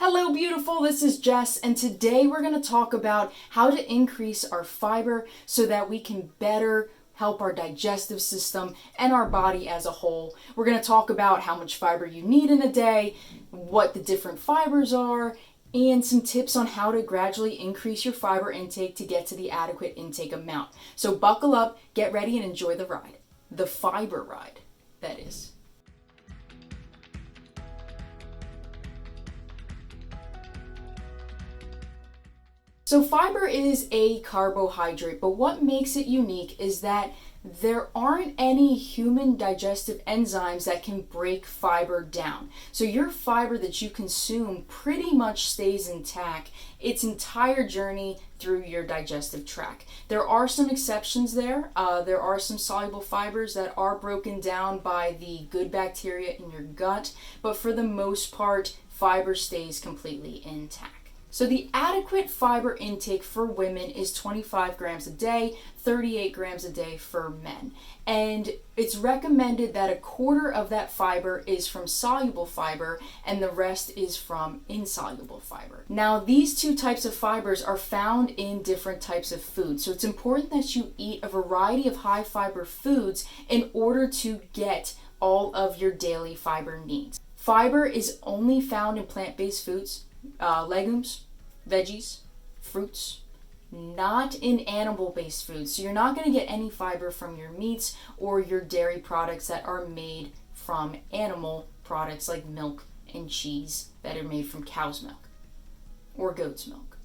Hello beautiful, this is Jess, and today we're going to talk about how to increase our fiber so that we can better help our digestive system and our body as a whole. We're going to talk about how much fiber you need in a day, what the different fibers are, and some tips on how to gradually increase your fiber intake to get to the adequate intake amount. So buckle up, get ready, and enjoy the ride. The fiber ride, that is. So fiber is a carbohydrate, but what makes it unique is that there aren't any human digestive enzymes that can break fiber down. So your fiber that you consume pretty much stays intact its entire journey through your digestive tract. There are some exceptions there. There are some soluble fibers that are broken down by the good bacteria in your gut, but for the most part, fiber stays completely intact. So the adequate fiber intake for women is 25 grams a day, 38 grams a day for men. And it's recommended that a quarter of that fiber is from soluble fiber and the rest is from insoluble fiber. Now, these two types of fibers are found in different types of foods. So it's important that you eat a variety of high fiber foods in order to get all of your daily fiber needs. Fiber is only found in plant-based foods, legumes, veggies, fruits, not in animal-based foods. So you're not going to get any fiber from your meats or your dairy products that are made from animal products like milk and cheese that are made from cow's milk or goat's milk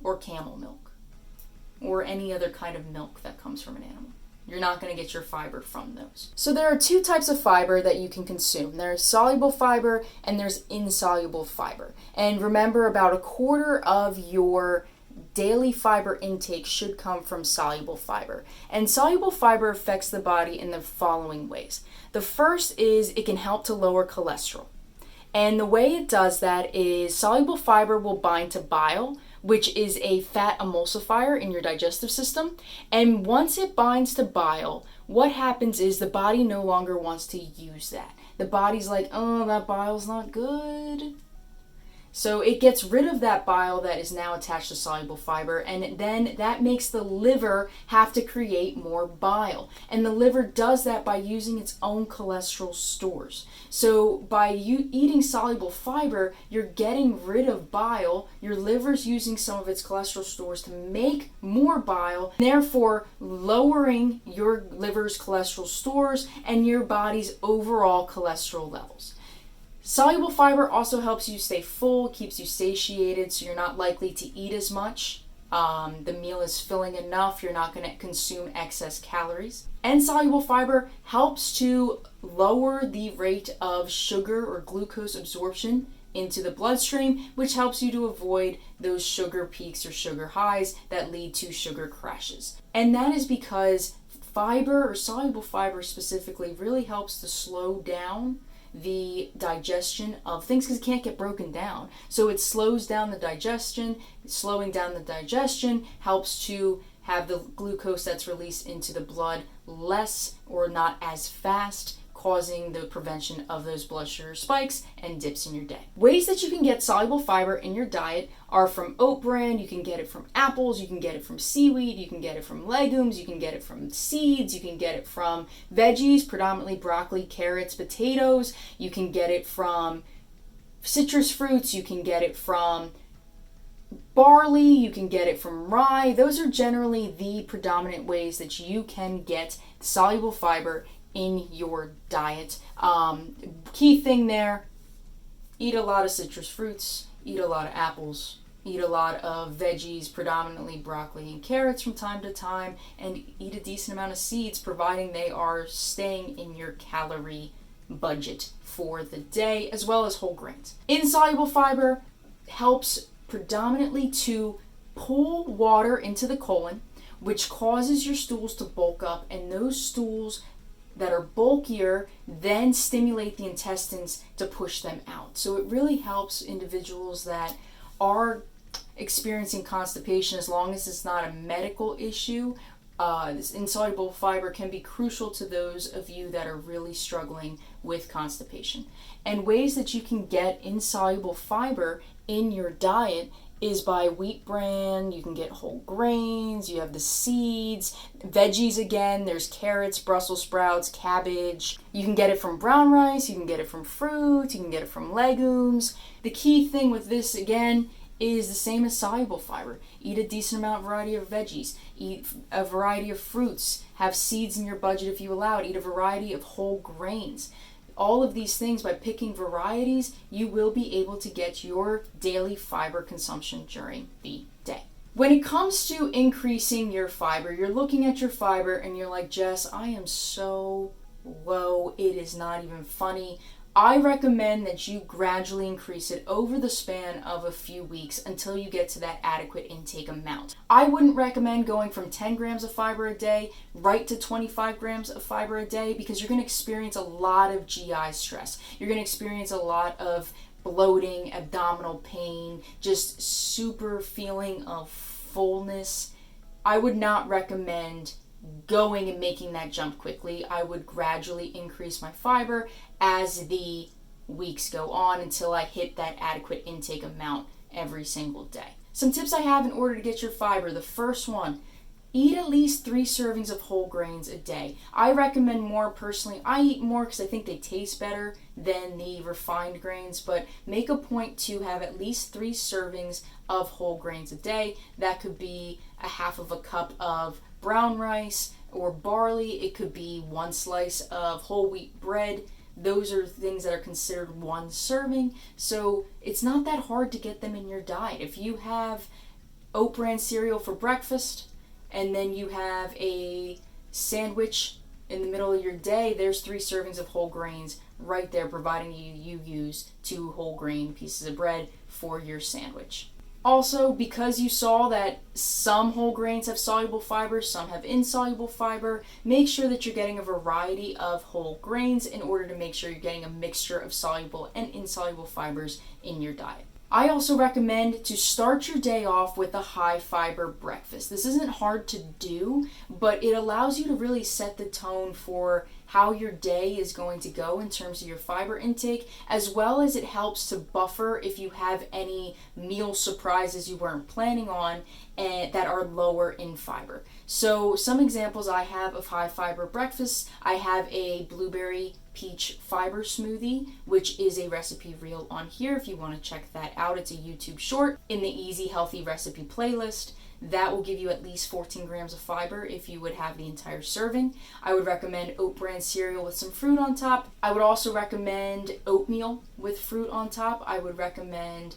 or camel milk or any other kind of milk that comes from an animal. You're not going to get your fiber from those. So there are two types of fiber that you can consume. There's soluble fiber and there's insoluble fiber. And remember, about a quarter of your daily fiber intake should come from soluble fiber. And soluble fiber affects the body in the following ways. The first is it can help to lower cholesterol. And the way it does that is soluble fiber will bind to bile, which is a fat emulsifier in your digestive system. And once it binds to bile, what happens is the body no longer wants to use that. The body's like, oh, that bile's not good. So it gets rid of that bile that is now attached to soluble fiber, and then that makes the liver have to create more bile. And the liver does that by using its own cholesterol stores. So by you eating soluble fiber, you're getting rid of bile. Your liver's using some of its cholesterol stores to make more bile, therefore lowering your liver's cholesterol stores and your body's overall cholesterol levels. Soluble fiber also helps you stay full, keeps you satiated, so you're not likely to eat as much. The meal is filling enough, you're not going to consume excess calories. And soluble fiber helps to lower the rate of sugar or glucose absorption into the bloodstream, which helps you to avoid those sugar peaks or sugar highs that lead to sugar crashes. And that is because fiber, or soluble fiber specifically, really helps to slow down the digestion of things because it can't get broken down. So it slows down the digestion. Slowing down the digestion helps to have the glucose that's released into the blood less or not as fast, causing the prevention of those blood sugar spikes and dips in your day. Ways that you can get soluble fiber in your diet are from oat bran. You can get it from apples, you can get it from seaweed, you can get it from legumes, you can get it from seeds, you can get it from veggies, predominantly broccoli, carrots, potatoes. You can get it from citrus fruits, you can get it from barley, you can get it from rye. Those are generally the predominant ways that you can get soluble fiber in your diet. Key thing there, eat a lot of citrus fruits, eat a lot of apples, eat a lot of veggies, predominantly broccoli and carrots from time to time, and eat a decent amount of seeds, providing they are staying in your calorie budget for the day, as well as whole grains. Insoluble fiber helps predominantly to pull water into the colon, which causes your stools to bulk up, and those stools that are bulkier then stimulate the intestines to push them out. So it really helps individuals that are experiencing constipation, as long as it's not a medical issue, This insoluble fiber can be crucial to those of you that are really struggling with constipation. And ways that you can get insoluble fiber in your diet is by wheat bran. You can get whole grains, you have the seeds, veggies again, there's carrots, Brussels sprouts, cabbage. You can get it from brown rice, you can get it from fruit, you can get it from legumes. The key thing with this again is the same as soluble fiber. Eat a decent amount of variety of veggies, eat a variety of fruits, have seeds in your budget if you allow it, eat a variety of whole grains. All of these things, by picking varieties, you will be able to get your daily fiber consumption during the day. When it comes to increasing your fiber, you're looking at your fiber and you're like, Jess, I am so low, it is not even funny. I recommend that you gradually increase it over the span of a few weeks until you get to that adequate intake amount. I wouldn't recommend going from 10 grams of fiber a day right to 25 grams of fiber a day, because you're going to experience a lot of GI stress. You're going to experience a lot of bloating, abdominal pain, just super feeling of fullness. I would not recommend going and making that jump quickly. I would gradually increase my fiber as the weeks go on until I hit that adequate intake amount every single day. Some tips I have in order to get your fiber. The first one, eat at least 3 servings of whole grains a day. I recommend more personally. I eat more because I think they taste better than the refined grains, but make a point to have at least 3 servings of whole grains a day. That could be a half of a cup of brown rice or barley. It could be 1 slice of whole wheat bread. Those are things that are considered 1 serving. So it's not that hard to get them in your diet. If you have oat bran cereal for breakfast and then you have a sandwich in the middle of your day, there's 3 servings of whole grains right there, providing you use 2 whole grain pieces of bread for your sandwich. Also, because you saw that some whole grains have soluble fiber, some have insoluble fiber, make sure that you're getting a variety of whole grains in order to make sure you're getting a mixture of soluble and insoluble fibers in your diet. I also recommend to start your day off with a high fiber breakfast. This isn't hard to do, but it allows you to really set the tone for how your day is going to go in terms of your fiber intake, as well as it helps to buffer if you have any meal surprises you weren't planning on and that are lower in fiber. So some examples I have of high fiber breakfasts: I have a blueberry peach fiber smoothie, which is a recipe reel on here if you want to check that out. It's a YouTube short in the Easy Healthy Recipe playlist. That will give you at least 14 grams of fiber if you would have the entire serving. I would recommend oat bran cereal with some fruit on top. I would also recommend oatmeal with fruit on top. I would recommend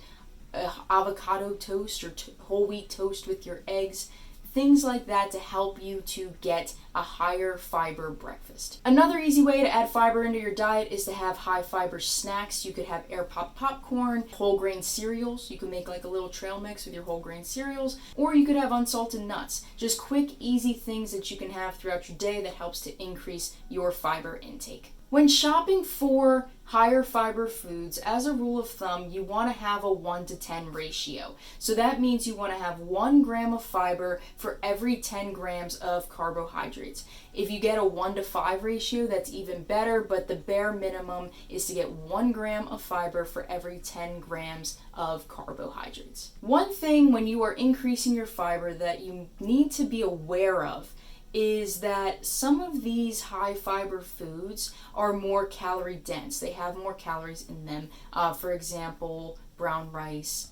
avocado toast or whole wheat toast with your eggs. Things like that to help you to get a higher fiber breakfast. Another easy way to add fiber into your diet is to have high fiber snacks. You could have air pop popcorn, whole grain cereals. You can make like a little trail mix with your whole grain cereals, or you could have unsalted nuts. Just quick, easy things that you can have throughout your day that helps to increase your fiber intake. When shopping for higher fiber foods, as a rule of thumb, you want to have a 1-to-10 ratio. So that means you want to have 1 gram of fiber for every 10 grams of carbohydrates. If you get a 1-to-5 ratio, that's even better, but the bare minimum is to get 1 gram of fiber for every 10 grams of carbohydrates. One thing when you are increasing your fiber that you need to be aware of is that some of these high fiber foods are more calorie dense. They have more calories in them. For example, brown rice,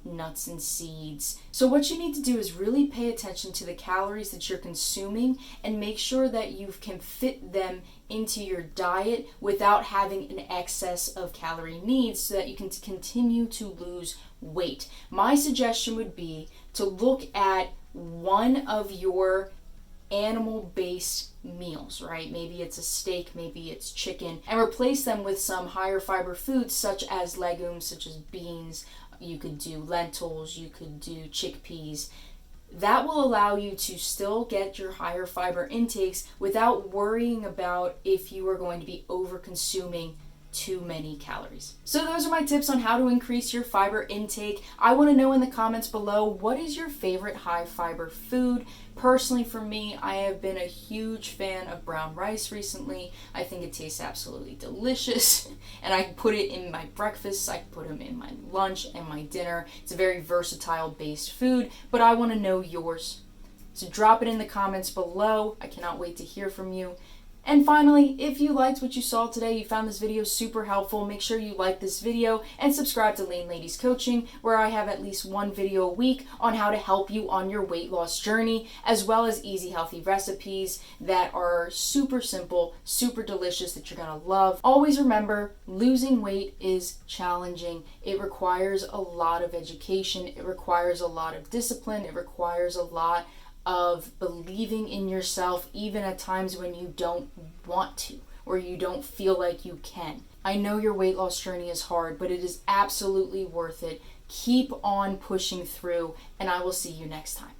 nuts and seeds. So what you need to do is really pay attention to the calories that you're consuming and make sure that you can fit them into your diet without having an excess of calorie needs so that you can continue to lose weight. My suggestion would be to look at one of your animal-based meals, right? Maybe it's a steak, maybe it's chicken, and replace them with some higher fiber foods such as legumes, such as beans. You could do lentils, you could do chickpeas. That will allow you to still get your higher fiber intakes without worrying about if you are going to be over consuming too many calories. So those are my tips on how to increase your fiber intake. I want to know in the comments below, what is your favorite high fiber food? Personally, for me, I have been a huge fan of brown rice recently. I think it tastes absolutely delicious, and I put it in my breakfast, I put them in my lunch and my dinner. It's a very versatile based food, but I want to know yours. So drop it in the comments below. I cannot wait to hear from you. And finally, if you liked what you saw today, you found this video super helpful, make sure you like this video and subscribe to Lean Ladies Coaching, where I have at least one video a week on how to help you on your weight loss journey, as well as easy, healthy recipes that are super simple, super delicious, that you're gonna love. Always remember, losing weight is challenging. It requires a lot of education. It requires a lot of discipline. It requires a lot of believing in yourself, even at times when you don't want to or you don't feel like you can. I know your weight loss journey is hard, but it is absolutely worth it. Keep on pushing through, and I will see you next time.